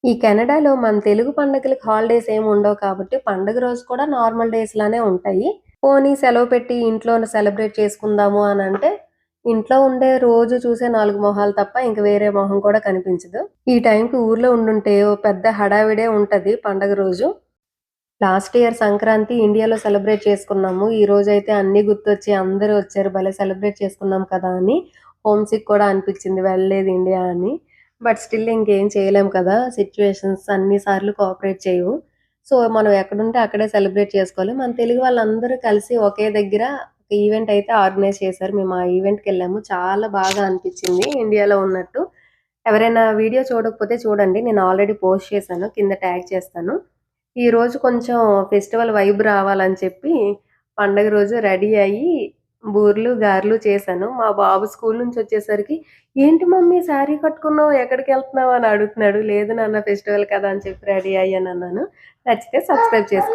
ఈ కెనడాలో మన తెలుగు పండగలకి హాలిడేస్ ఏమి ఉండవు కాబట్టి పండుగ రోజు కూడా నార్మల్ డేస్ లానే ఉంటాయి. పోనీ సెలవు పెట్టి ఇంట్లోనే సెలబ్రేట్ చేసుకుందాము అనంటే, ఇంట్లో ఉండే రోజు చూసే 4 మొహాలు తప్ప ఇంక వేరే మొహం కూడా కనిపించదు. ఈ టైంకి ఊర్లో ఉండుంటే ఓ పెద్ద హడావిడే ఉంటది పండగ రోజు. లాస్ట్ ఇయర్ సంక్రాంతి ఇండియాలో సెలబ్రేట్ చేసుకున్నాము. ఈ రోజైతే అన్నీ గుర్తొచ్చి అందరూ వచ్చారు. భలే సెలబ్రేట్ చేసుకున్నాం కదా! అని హోమ్ సిక్ కూడా అనిపిచ్చింది వెళ్ళలేదు ఇండియా అని. బట్ స్టిల్ ఇంకేం చేయలేం కదా! సిట్యుయేషన్స్ అన్ని సార్లు కోఆపరేట్ చేయవు. సో, మనం ఎక్కడుంటే అక్కడే సెలబ్రేట్ చేసుకోవాలి. మన తెలుగు వాళ్ళందరూ కలిసి ఒకే దగ్గర ఒక ఈవెంట్ అయితే ఆర్గనైజ్ చేశారు. మేము ఆ ఈవెంట్‌కెళ్ళాము. చాలా బాగా అనిపిచ్చింది ఇండియాలో ఉన్నట్టు. ఎవరైనా వీడియో చూడకపోతే చూడండి. నేను ఆల్రెడీ పోస్ట్ చేశాను. కింద ట్యాగ్ చేస్తాను. ఈరోజు కొంచెం ఫెస్టివల్ వైబ్ రావాలని చెప్పి, పండగ రోజు రెడీ అయ్యి బూర్లు, గారెలు చేశాను. మా బాబు స్కూలు నుంచొచ్చేసరికి, "ఏంటి మమ్మీ శారీ కట్టుకున్నావు? ఎక్కడికెళ్తున్నావు?" అని అడుగుతున్నాడు. "లేదు నాన్న ఫెస్టివల్ కదా!" అని చెప్పి రెడీ అయ్యానన్నాను. నచ్చితే సబ్స్క్రైబ్ చేసుకోండి.